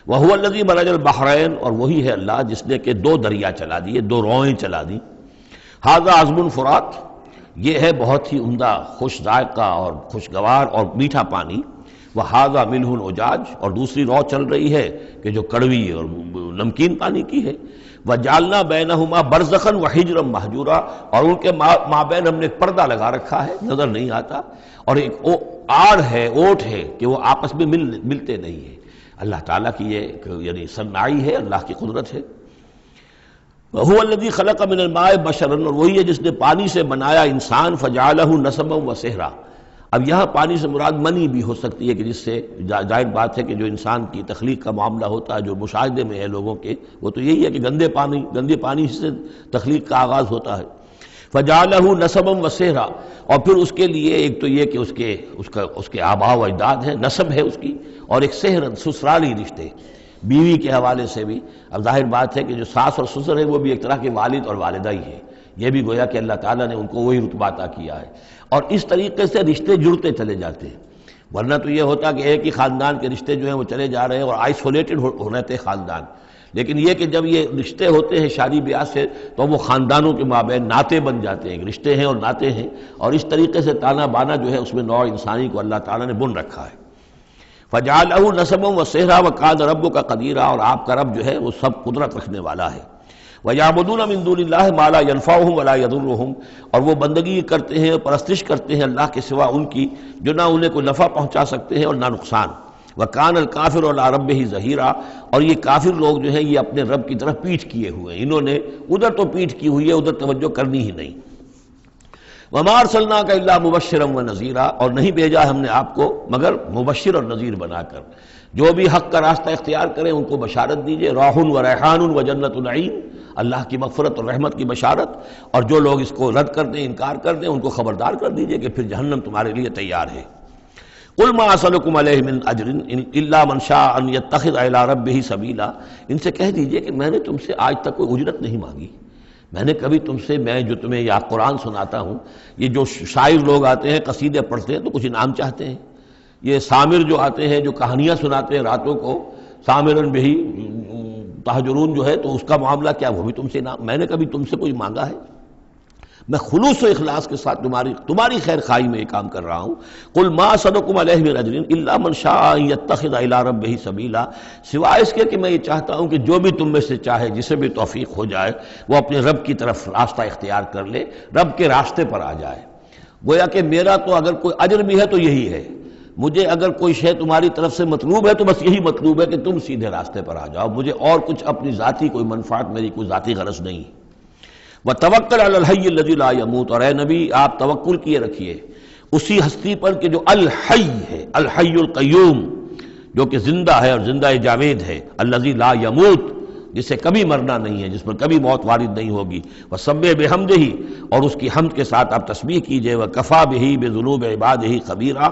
وَهُوَ الَّذِي مَرَجَ الْبَحْرَيْنِ، اور وہی ہے اللہ جس نے کہ دو دریا چلا دیے، دو روئیں چلا دی. هَذَا عَذْبٌ فرات، یہ ہے بہت ہی عمدہ خوش ذائقہ اور خوشگوار اور میٹھا پانی. وَهَذَا مِلْحٌ اُجاج، اور دوسری رو چل رہی ہے کہ جو کڑوی اور نمکین پانی کی ہے. وَجَعَلْنَا بَيْنَهُمَا بَرْزَخًا وَحِجْرًا مَحْجُورًا، اور ان کے مابین ہم نے ایک پردہ لگا رکھا ہے، نظر نہیں آتا، اور ایک آڑ ہے، اوٹ ہے کہ وہ آپس میں ملتے نہیں ہیں. اللہ تعالیٰ کی یہ یعنی صنعائی ہے، اللہ کی قدرت ہے. وَهُوَ الَّذِي خَلَقَ مِنَ الْمَاءِ بَشَرًا، اور وہی ہے جس نے پانی سے بنایا انسان. فَجَعَلَهُ نَسَبًا وَسِحْرًا، اب یہاں پانی سے مراد منی بھی ہو سکتی ہے کہ جس سے ظاہر بات ہے کہ جو انسان کی تخلیق کا معاملہ ہوتا ہے، جو مشاہدے میں ہے لوگوں کے، وہ تو یہی ہے کہ گندے پانی سے تخلیق کا آغاز ہوتا ہے. فَجَعَلَهُ نَسَبًا وَسِحْرًا، اور پھر اس کے لیے ایک تو یہ کہ اس کے آباء و اجداد ہیں، نسب ہے اس کی، اور ایک سحرن سسرالی رشتے بیوی کے حوالے سے بھی. اب ظاہر بات ہے کہ جو ساس اور سسر ہے وہ بھی ایک طرح کے والد اور والدہ ہی ہے، یہ بھی گویا کہ اللہ تعالیٰ نے ان کو وہی رتبہ عطا کیا ہے. اور اس طریقے سے رشتے جڑتے چلے جاتے ہیں، ورنہ تو یہ ہوتا کہ ایک ہی خاندان کے رشتے جو ہیں وہ چلے جا رہے ہیں اور آئسولیٹڈ ہو رہے تھے خاندان. لیکن یہ کہ جب یہ رشتے ہوتے ہیں شادی بیاہ سے تو وہ خاندانوں کے مابین ناطے بن جاتے ہیں، رشتے ہیں اور ناطے ہیں، اور اس طریقے سے تانا بانا جو ہے اس میں نوع انسانی کو اللہ تعالیٰ نے بن رکھا ہے. فَجَعَلَهُ نَسَبًا وَسِحْرًا وَكَانَ رَبُّكَ قَدِيرًا، اور آپ کا رب جو ہے وہ سب قدرت رکھنے والا ہے. وَيَعْبُدُونَ مِن دُونِ اللَّهِ مَا لَا يَنفَعُهُمْ وَلَا يَضُرُّهُمْ، اور وہ بندگی کرتے ہیں اور پرستش کرتے ہیں اللہ کے سوا ان کی جو نہ انہیں کوئی نفع پہنچا سکتے ہیں اور نہ نقصان. وَكَانَ الْكَافِرُ عَلَىٰ رَبِّهِ ظَهِيرًا، اور یہ کافر لوگ جو ہیں یہ اپنے رب کی طرف پیٹھ کیے ہوئے ہیں، انہوں نے ادھر تو پیٹھ کی ہوئی ہے، ادھر توجہ کرنی ہی نہیں. وَمَا أَرْسَلْنَاكَ إِلَّا مُبَشِّرًا وَنَذِيرًا، اور نہیں بھیجا ہم نے آپ کو مگر مبشر اور نذیر بنا کر. جو بھی حق کا راستہ اختیار کریں ان کو بشارت دیجئے. راح و ریحان و جنت النعیم، اللہ کی مغفرت اور رحمت کی بشارت، اور جو لوگ اس کو رد کر دیں، انکار کر دیں، ان کو خبردار کر دیجئے کہ پھر جہنم تمہارے لیے تیار ہے. قُلْ مَا أَسْأَلُكُمْ عَلَيْهِ مِنْ أَجْرٍ إِلَّا مَنْ شَاءَ أَنْ يَتَّخِذَ إِلَىٰ رَبِّهِ سَبِيلًا، ان سے کہہ دیجئے کہ میں نے تم سے آج تک کوئی اجرت نہیں مانگی. میں نے کبھی تم سے، میں جو تمہیں یا قرآن سناتا ہوں، یہ جو شاعر لوگ آتے ہیں قصیدے پڑھتے ہیں تو کچھ انعام چاہتے ہیں. یہ سامر جو آتے ہیں جو کہانیاں سناتے ہیں راتوں کو، سامرن بہی تہجرون جو ہے، تو اس کا معاملہ کیا، وہ بھی تم سے انعام. میں نے کبھی تم سے کوئی مانگا ہے؟ میں خلوص و اخلاص کے ساتھ تمہاری خیر خواہی میں یہ کام کر رہا ہوں. قل ما اسألکم علیہ من اجر الا من شاء ان یتخذ الی ربہ سبیلا، سوائے اس کے کہ میں یہ چاہتا ہوں کہ جو بھی تم میں سے چاہے، جسے بھی توفیق ہو جائے، وہ اپنے رب کی طرف راستہ اختیار کر لے، رب کے راستے پر آ جائے. گویا کہ میرا تو اگر کوئی اجر بھی ہے تو یہی ہے، مجھے اگر کوئی شے تمہاری طرف سے مطلوب ہے تو بس یہی مطلوب ہے کہ تم سیدھے راستے پر آ جاؤ، مجھے اور کچھ اپنی ذاتی کوئی منفعت، میری کوئی ذاتی غرض نہیں. وَتَوَكَّلْ عَلَى الْحَيِّ الَّذِي لَا يَمُوتُ، اور اے نبی آپ توکل کیے رکھیے اسی ہستی پر کہ جو الحی ہے، الحی القیوم، جو کہ زندہ ہے اور زندہ جاوید ہے. الذی لا یموت، جسے کبھی مرنا نہیں ہے، جس پر کبھی موت وارد نہیں ہوگی. وَسَبِّحْ بِحَمْدِهِ، اور اس کی حمد کے ساتھ آپ تسبیح کیجئے. وَكَفَىٰ بِهِ بِذُنُوبِ عِبَادِهِ خَبِيرًا،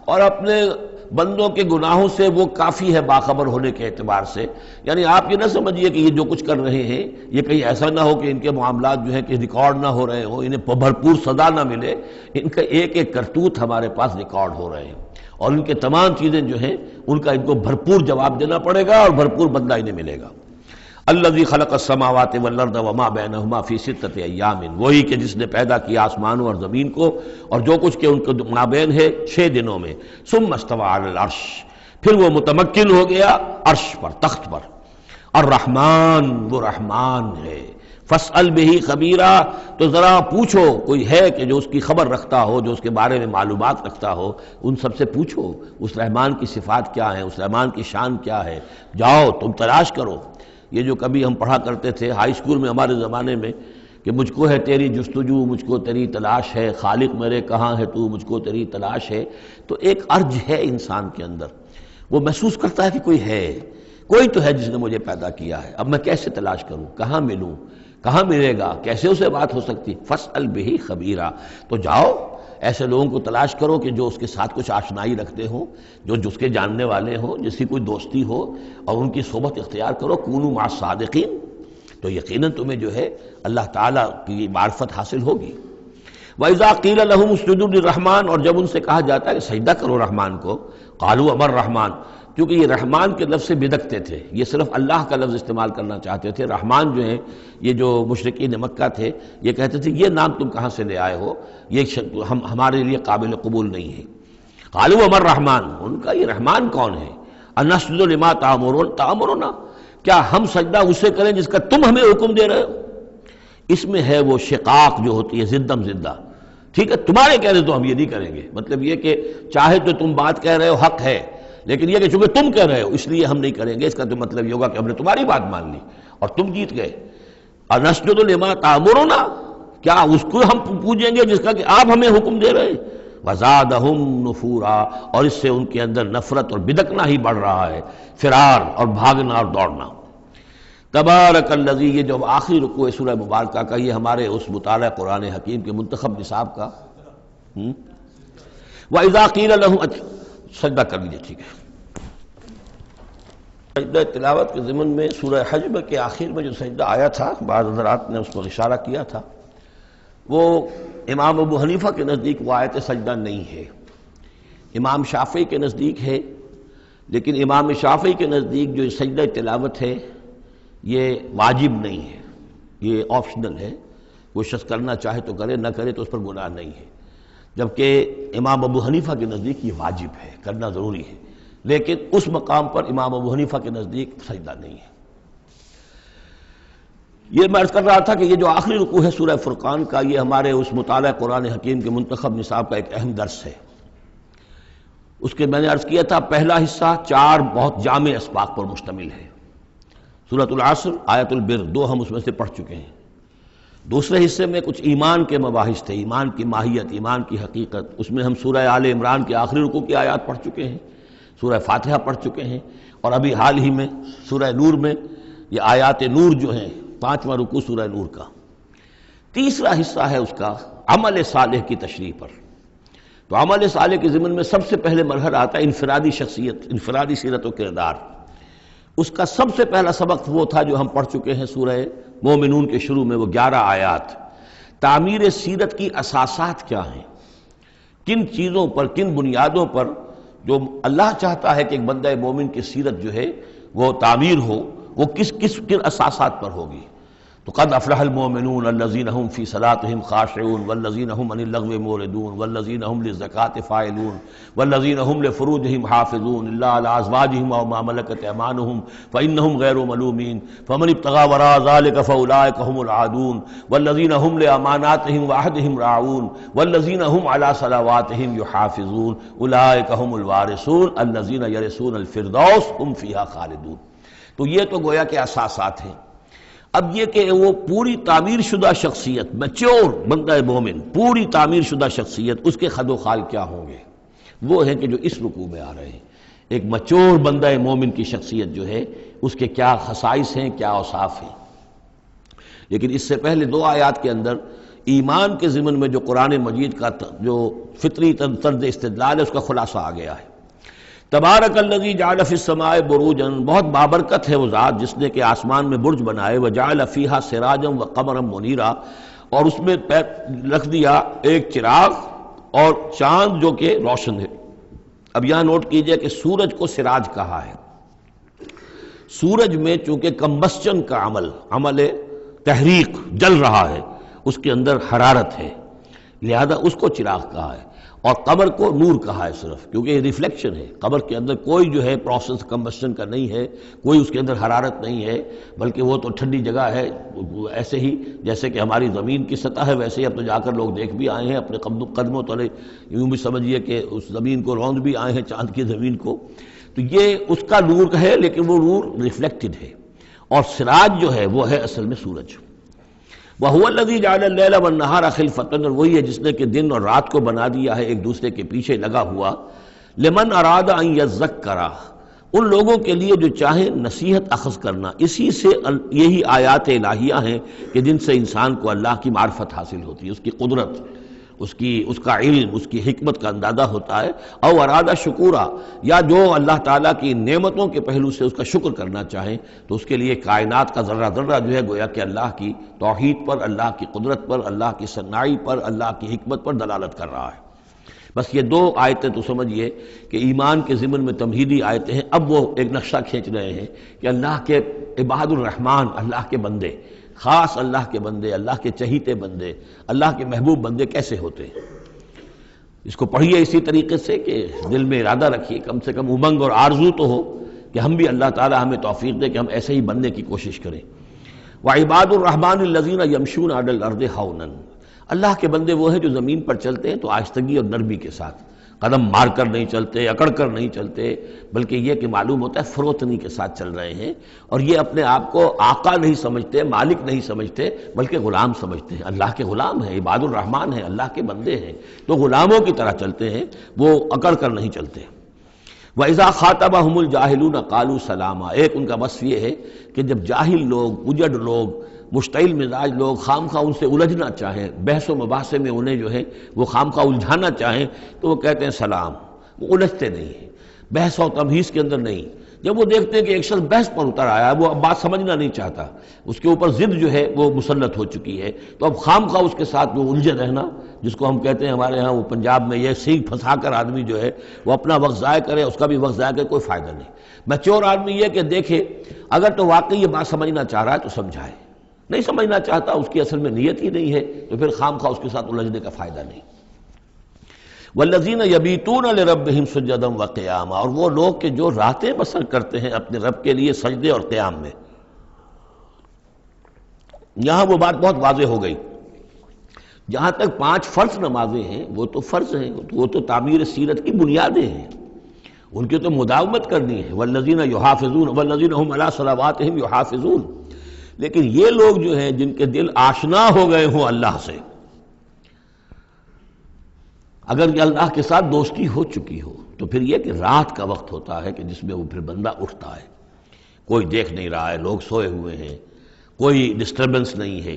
اور اپنے بندوں کے گناہوں سے وہ کافی ہے باخبر ہونے کے اعتبار سے. یعنی آپ یہ نہ سمجھیے کہ یہ جو کچھ کر رہے ہیں یہ کہیں ایسا نہ ہو کہ ان کے معاملات جو ہیں کہ ریکارڈ نہ ہو رہے ہوں، انہیں بھرپور سزا نہ ملے. ان کا ایک ایک کرتوت ہمارے پاس ریکارڈ ہو رہے ہیں، اور ان کے تمام چیزیں جو ہیں ان کا ان کو بھرپور جواب دینا پڑے گا اور بھرپور بدلہ انہیں ملے گا. الذی خلق السماوات والارض وما بینہما فی ستۃ ایام، وہی کہ جس نے پیدا کیا آسمانوں اور زمین کو اور جو کچھ کہ ان کے مابین ہے 6 دنوں میں. ثم استوى علی العرش، پھر وہ متمکن ہو گیا عرش پر، تخت پر. الرحمن، وہ رحمان ہے. فاسأل بہ خبیرا، تو ذرا پوچھو، کوئی ہے کہ جو اس کی خبر رکھتا ہو، جو اس کے بارے میں معلومات رکھتا ہو، ان سب سے پوچھو اس رحمان کی صفات کیا ہیں، اس رحمان کی شان کیا ہے. جاؤ تم تلاش کرو. یہ جو کبھی ہم پڑھا کرتے تھے ہائی اسکول میں ہمارے زمانے میں کہ مجھ کو ہے تیری جستجو، مجھ کو تیری تلاش ہے، خالق میرے کہاں ہے تو، مجھ کو تیری تلاش ہے. تو ایک ارج ہے انسان کے اندر، وہ محسوس کرتا ہے کہ کوئی ہے، کوئی تو ہے جس نے مجھے پیدا کیا ہے. اب میں کیسے تلاش کروں، کہاں ملوں، کہاں ملے گا، کیسے اسے بات ہو سکتی. فاسأل بہ خبیرا، تو جاؤ ایسے لوگوں کو تلاش کرو کہ جو اس کے ساتھ کچھ آشنائی رکھتے ہوں، جو جس کے جاننے والے ہوں، جس کی کوئی دوستی ہو، اور ان کی صحبت اختیار کرو. کونوا مع الصادقین، تو یقیناً تمہیں جو ہے اللہ تعالیٰ کی معرفت حاصل ہوگی. وَإِذَا قِيلَ لَهُمُ اسْجُدُوا لِلرَّحْمَٰنِ، اور جب ان سے کہا جاتا ہے کہ سجدہ کرو رحمان کو، قالوا امر رحمان، کیونکہ یہ رحمان کے لفظ سے بدکتے تھے، یہ صرف اللہ کا لفظ استعمال کرنا چاہتے تھے۔ رحمان جو ہیں یہ جو مشرکین مکہ تھے یہ کہتے تھے یہ نام تم کہاں سے لے آئے ہو، یہ ہمارے لیے قابل قبول نہیں ہے۔ قالوا امر رحمان، ان کا یہ رحمان کون ہے؟ انسجد لما تأمرنا، کیا ہم سجدہ اسے کریں جس کا تم ہمیں حکم دے رہے ہو؟ اس میں ہے وہ شقاق جو ہوتی ہے زدم زدہ، ٹھیک ہے تمہارے کہہ رہے تو ہم یہ نہیں کریں گے، مطلب یہ کہ چاہے تو تم بات کہہ رہے ہو حق ہے، لیکن یہ کہ چونکہ تم کہہ رہے ہو اس لیے ہم نہیں کریں گے، اس کا تو مطلب یہ ہوگا کہ ہم نے تمہاری بات مان لی اور تم جیت گئے۔ انسجد لما تأمرنا، کیا اس کو ہم پوجیں گے جس کا کہ آپ ہمیں حکم دے رہے ہیں؟ وزادہم نفورا، اور اس سے ان کے اندر نفرت اور بدکنا ہی بڑھ رہا ہے، فرار اور بھاگنا اور دوڑنا۔ تبارک الذی، یہ جو آخری رکوع ہے سورہ مبارکہ کا، یہ ہمارے اس مطالعہ قرآن حکیم کے منتخب نصاب کا وَإِذَا قِيلَ لَهُمْ، اچھا سجدہ کر لیجیے، ٹھیک ہے۔ سجدہ تلاوت کے ضمن میں سورہ حجب کے آخر میں جو سجدہ آیا تھا، بعض حضرات نے اس پر اشارہ کیا تھا، وہ امام ابو حنیفہ کے نزدیک وہ آیت سجدہ نہیں ہے، امام شافعی کے نزدیک ہے، لیکن امام شافعی کے نزدیک جو سجدہ تلاوت ہے یہ واجب نہیں ہے، یہ آپشنل ہے، وہ شخص کرنا چاہے تو کرے، نہ کرے تو اس پر گناہ نہیں ہے، جبکہ امام ابو حنیفہ کے نزدیک یہ واجب ہے، کرنا ضروری ہے، لیکن اس مقام پر امام ابو حنیفہ کے نزدیک سجدہ نہیں ہے۔ یہ میں عرض کر رہا تھا کہ یہ جو آخری رکوع ہے سورہ فرقان کا، یہ ہمارے اس مطالعہ قرآن حکیم کے منتخب نصاب کا ایک اہم درس ہے۔ اس کے میں نے عرض کیا تھا پہلا حصہ 4 بہت جامع اسباق پر مشتمل ہے، سورۃ العصر، آیت البر، 2 ہم اس میں سے پڑھ چکے ہیں۔ دوسرے حصے میں کچھ ایمان کے مباحث تھے، ایمان کی ماہیت، ایمان کی حقیقت، اس میں ہم سورہ آل عمران کے آخری رکوع کی آیات پڑھ چکے ہیں، سورہ فاتحہ پڑھ چکے ہیں، اور ابھی حال ہی میں سورہ نور میں یہ آیات نور جو ہیں، 5واں رکوع سورہ نور کا۔ تیسرا حصہ ہے اس کا عمل صالح کی تشریح پر۔ تو عمل صالح کے ضمن میں سب سے پہلے مرحلہ آتا ہے انفرادی شخصیت، انفرادی سیرت و کردار۔ اس کا سب سے پہلا سبق وہ تھا جو ہم پڑھ چکے ہیں سورہ مومنون کے شروع میں، وہ 11 آیات۔ تعمیر سیرت کی اساسات کیا ہیں، کن چیزوں پر، کن بنیادوں پر جو اللہ چاہتا ہے کہ ایک بندہ مومن کی سیرت جو ہے وہ تعمیر ہو، وہ کن اساسات پر ہوگی۔ تو قد افلح المؤمنون الذین هم فی صلاتهم خاشعون والذین هم عن اللغو معرضون والذین هم للزکاة فاعلون والذین هم لفروجهم حافظون الا علی ازواجهم او ما ملکت ایمانهم فانهم غیر ملومین فمن ابتغى وراء ذلك فاولئک هم العادون والذین هم لاماناتهم وعهدهم راعون والذین هم علی صلواتهم یحافظون اولئک هم الوارثون الذین یرثون الفردوس هم فیها خالدون۔ تو یہ تو گویا کہ اساسات ہیں۔ اب یہ کہ وہ پوری تعمیر شدہ شخصیت، میچور بندہ مومن، پوری تعمیر شدہ شخصیت، اس کے خد و خال کیا ہوں گے، وہ ہیں کہ جو اس رکوع میں آ رہے ہیں۔ ایک میچور بندہ مومن کی شخصیت جو ہے اس کے کیا خصائص ہیں، کیا اوصاف ہیں۔ لیکن اس سے پہلے 2 آیات کے اندر ایمان کے ضمن میں جو قرآن مجید کا جو فطری طرز استدلال ہے اس کا خلاصہ آ گیا ہے۔ تبارک الذی جعل فی السماء بروجا، بہت بابرکت ہے وہ ذات جس نے کہ آسمان میں برج بنائے، وجعل فیہا سراجا وقمرا منیرا، اور اس میں رکھ دیا ایک چراغ اور چاند جو کہ روشن ہے۔ اب یہاں نوٹ کیجئے کہ سورج کو سراج کہا ہے۔ سورج میں چونکہ کمبسچن کا عمل تحریک، جل رہا ہے، اس کے اندر حرارت ہے، لہذا اس کو چراغ کہا ہے، اور قمر کو نور کہا ہے صرف، کیونکہ یہ ریفلیکشن ہے۔ قمر کے اندر کوئی جو ہے پروسیس کمبسشن کا نہیں ہے، کوئی اس کے اندر حرارت نہیں ہے، بلکہ وہ تو ٹھنڈی جگہ ہے، ایسے ہی جیسے کہ ہماری زمین کی سطح ہے ویسے ہی اب تو جا کر لوگ دیکھ بھی آئے ہیں اپنے قدموں تلے، یوں بھی سمجھیے کہ اس زمین کو روند بھی آئے ہیں، چاند کی زمین کو۔ تو یہ اس کا نور ہے، لیکن وہ نور ریفلیکٹڈ ہے، اور سراج جو ہے وہ ہے اصل میں سورج۔ وَهُوَ الَّذِي جَعَلَ اللَّيْلَ وَالنَّهَارَ خِلْفَةً، اور وہی ہے جس نے کہ دن اور رات کو بنا دیا ہے ایک دوسرے کے پیچھے لگا ہوا، لِمَنْ أَرَادَ أَنْ يَذَّكَّرَ، ان لوگوں کے لیے جو چاہیں نصیحت اخذ کرنا۔ اسی سے یہی آیات الہیہ ہیں کہ جن سے انسان کو اللہ کی معرفت حاصل ہوتی ہے، اس کی قدرت، اس کا علم، اس کی حکمت کا اندازہ ہوتا ہے۔ او ارادہ شکورا، یا جو اللہ تعالیٰ کی نعمتوں کے پہلو سے اس کا شکر کرنا چاہیں تو اس کے لیے کائنات کا ذرہ ذرہ جو ہے گویا کہ اللہ کی توحید پر، اللہ کی قدرت پر، اللہ کی صنائی پر، اللہ کی حکمت پر دلالت کر رہا ہے۔ بس یہ دو آیتیں تو سمجھیے کہ ایمان کے ضمن میں تمہیدی آیتیں ہیں۔ اب وہ ایک نقشہ کھینچ رہے ہیں کہ اللہ کے عباد الرحمن، اللہ کے بندے، خاص اللہ کے بندے، اللہ کے چہیتے بندے، اللہ کے محبوب بندے کیسے ہوتے ہیں۔ اس کو پڑھیے اسی طریقے سے کہ دل میں ارادہ رکھیے، کم سے کم امنگ اور آرزو تو ہو کہ ہم بھی اللہ تعالی ہمیں توفیق دے کہ ہم ایسے ہی بننے کی کوشش کریں۔ وعباد الرحمن الذین یمشون علی الارض ہونا، اللہ کے بندے وہ ہیں جو زمین پر چلتے ہیں تو آہستگی اور نرمی کے ساتھ، قدم مار کر نہیں چلتے، اکڑ کر نہیں چلتے، بلکہ یہ کہ معلوم ہوتا ہے فروتنی کے ساتھ چل رہے ہیں، اور یہ اپنے آپ کو آقا نہیں سمجھتے، مالک نہیں سمجھتے، بلکہ غلام سمجھتے ہیں۔ اللہ کے غلام ہیں، عباد الرحمن ہیں، اللہ کے بندے ہیں، تو غلاموں کی طرح چلتے ہیں، وہ اکڑ کر نہیں چلتے۔ وَإِذَا خَاطَبَهُمُ الْجَاهِلُونَ قَالُوا سَلَامًا، ایک ان کا وصف یہ ہے کہ جب جاہل لوگ، اجڑ لوگ، مشتعل مزاج لوگ خام خواہ ان سے الجھنا چاہیں، بحث و مباحثے میں انہیں جو ہے وہ خام خواہ الجھانا چاہیں تو وہ کہتے ہیں سلام، وہ الجھتے نہیں ہیں، بحث و تمہیز کے اندر نہیں۔ جب وہ دیکھتے ہیں کہ ایک شخص بحث پر اتر آیا ہے، وہ اب بات سمجھنا نہیں چاہتا، اس کے اوپر ضد جو ہے وہ مسلط ہو چکی ہے، تو اب خام خواہ اس کے ساتھ وہ الجھے رہنا، جس کو ہم کہتے ہیں ہمارے ہاں وہ پنجاب میں یہ سینگ پھنسا کر آدمی جو ہے وہ اپنا وقت ضائع کرے، اس کا بھی وقت ضائع کرے، کوئی فائدہ نہیں۔ میچور آدمی یہ کہ دیکھے اگر تو واقعی یہ بات سمجھنا چاہ رہا ہے تو سمجھائے، نہیں سمجھنا چاہتا، اس کی اصل میں نیت ہی نہیں ہے، تو پھر خام خواہ اس کے ساتھ الجھنے کا فائدہ نہیں۔ والذین یبیتون لربہم سجدا وقیاما، اور وہ لوگ کہ جو راتیں بسر کرتے ہیں اپنے رب کے لیے سجدے اور قیام میں۔ یہاں وہ بات بہت واضح ہو گئی، جہاں تک 5 فرض نمازیں ہیں وہ تو فرض ہیں، وہ تو تعمیر سیرت کی بنیادیں ہیں، ان کی تو مداومت کرنی ہے۔ والذین یحافظون والذین هم علی صلواتہم یحافظون، لیکن یہ لوگ جو ہیں جن کے دل آشنا ہو گئے ہوں اللہ سے، اگر یہ اللہ کے ساتھ دوستی ہو چکی ہو تو پھر یہ کہ رات کا وقت ہوتا ہے کہ جس میں وہ پھر بندہ اٹھتا ہے، کوئی دیکھ نہیں رہا ہے، لوگ سوئے ہوئے ہیں، کوئی ڈسٹربنس نہیں ہے۔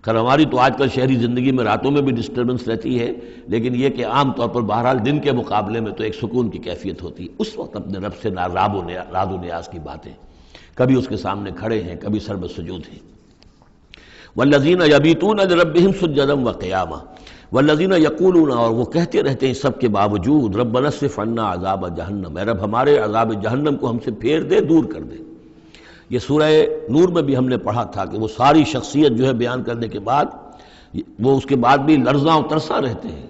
خیر ہماری تو آج کل شہری زندگی میں راتوں میں بھی ڈسٹربنس رہتی ہے، لیکن یہ کہ عام طور پر بہرحال دن کے مقابلے میں تو ایک سکون کی کیفیت ہوتی ہے۔ اس وقت اپنے رب سے راز و نیاز کی باتیں، کبھی اس کے سامنے کھڑے ہیں، کبھی سر بسجود ہیں۔ والذین یبیتون لربہم سجدا وقیاما والذین یقولون، اور وہ کہتے رہتے ہیں سب کے باوجود، ربنا اصرف عنا عذاب جہنم، اے رب ہمارے عذاب جہنم کو ہم سے پھیر دے، دور کر دے۔ یہ سورہ نور میں بھی ہم نے پڑھا تھا کہ وہ ساری شخصیت جو ہے بیان کرنے کے بعد وہ اس کے بعد بھی لرزاں و ترساں رہتے ہیں۔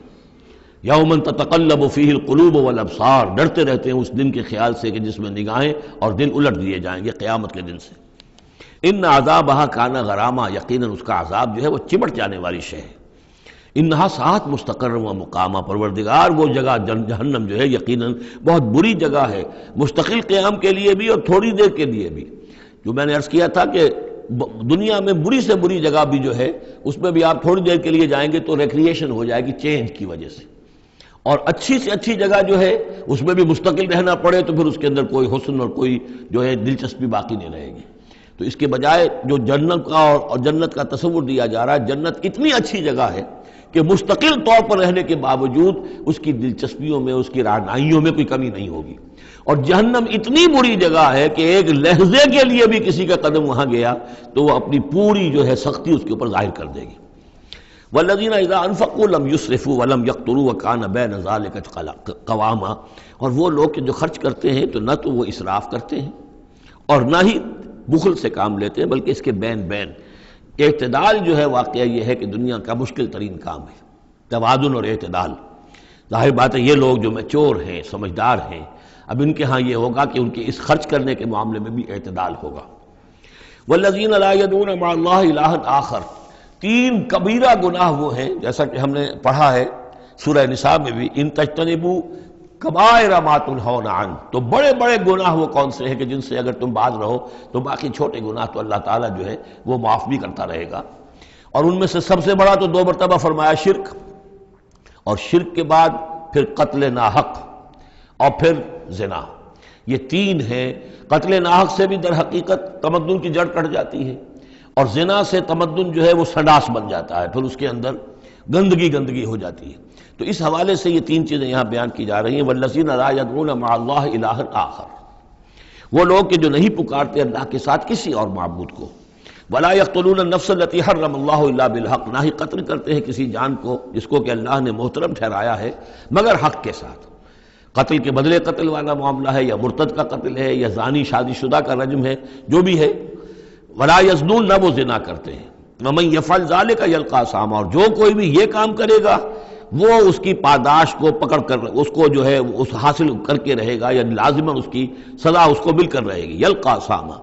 یوما تتقلب فیہ القلوب والابصار، ڈرتے رہتے ہیں اس دن کے خیال سے کہ جس میں نگاہیں اور دل الٹ دیے جائیں گے قیامت کے دن سے۔ ان عذابہا کان غراما، یقیناً اس کا عذاب جو ہے وہ چمٹ جانے والی شے ہے۔ انہا ساعت مستقر و مقامہ، پروردگار وہ جگہ جہنم جو ہے یقیناً بہت بری جگہ ہے، مستقل قیام کے لیے بھی اور تھوڑی دیر کے لیے بھی۔ جو میں نے عرض کیا تھا کہ دنیا میں بری سے بری جگہ بھی جو ہے اس میں بھی آپ تھوڑی دیر کے لیے جائیں گے تو ریکریشن ہو جائے گی چینج کی وجہ سے، اور اچھی سے اچھی جگہ جو ہے اس میں بھی مستقل رہنا پڑے تو پھر اس کے اندر کوئی حسن اور کوئی جو ہے دلچسپی باقی نہیں رہے گی۔ تو اس کے بجائے جو جنت کا اور جنت کا تصور دیا جا رہا ہے، جنت اتنی اچھی جگہ ہے کہ مستقل طور پر رہنے کے باوجود اس کی دلچسپیوں میں، اس کی رعنائیوں میں کوئی کمی نہیں ہوگی، اور جہنم اتنی بری جگہ ہے کہ ایک لحظے کے لیے بھی کسی کا قدم وہاں گیا تو وہ اپنی پوری جو ہے سختی اس کے اوپر ظاہر کر دے گی۔ والذین اذا انفقوا لم یسرفوا ولم یقتروا وکان بین ذلک قواما، اور وہ لوگ کہ جو خرچ کرتے ہیں تو نہ تو وہ اسراف کرتے ہیں اور نہ ہی بخل سے کام لیتے ہیں، بلکہ اس کے بین بین اعتدال جو ہے واقعہ یہ ہے کہ دنیا کا مشکل ترین کام ہے، توازن اور اعتدال۔ ظاہر بات ہے یہ لوگ جو میچور ہیں، سمجھدار ہیں، اب ان کے ہاں یہ ہوگا کہ ان کے اس خرچ کرنے کے معاملے میں بھی اعتدال ہوگا۔ والذین لا یدعون مع اللہ الہا آخر، 3 کبیرہ گناہ وہ ہیں جیسا کہ ہم نے پڑھا ہے سورہ نساء میں بھی، ان تجتنبوا کبائر ما تنہون عنہ، تو بڑے بڑے گناہ وہ کون سے ہیں کہ جن سے اگر تم باز رہو تو باقی چھوٹے گناہ تو اللہ تعالیٰ جو ہے وہ معاف بھی کرتا رہے گا۔ اور ان میں سے سب سے بڑا تو 2 مرتبہ فرمایا شرک، اور شرک کے بعد پھر قتل ناحق اور پھر زنا، یہ 3 ہیں۔ قتل ناحق سے بھی در حقیقت تمدن کی جڑ کٹ جاتی ہے، اور زنا سے تمدن جو ہے وہ سڈاس بن جاتا ہے، پھر اس کے اندر گندگی گندگی ہو جاتی ہے۔ تو اس حوالے سے یہ تین چیزیں یہاں بیان کی جا رہی ہیں، والذین لا یدعون مع اللہ الہا آخر، وہ لوگ کہ جو نہیں پکارتے اللہ کے ساتھ کسی اور معبود کو، ولا یقتلون النفس التي حرم اللہ الا بالحق، نہ ہی قتل کرتے ہیں کسی جان کو جس کو کہ اللہ نے محترم ٹھہرایا ہے مگر حق کے ساتھ۔ قتل کے بدلے قتل والا معاملہ ہے، یا مرتد کا قتل ہے، یا زانی شادی شدہ کا رجم ہے، جو بھی ہے۔ ولا یزنون، نہ وہ زنا کرتے ہیں۔ ومن یفعل ذلک یلقی اثاما، اور جو کوئی بھی یہ کام کرے گا وہ اس کی پاداش کو پکڑ کر اس کو جو ہے اس حاصل کر کے رہے گا، یعنی لازماً اس کی سزا اس کو مل کر رہے گی، یلقی اثاما۔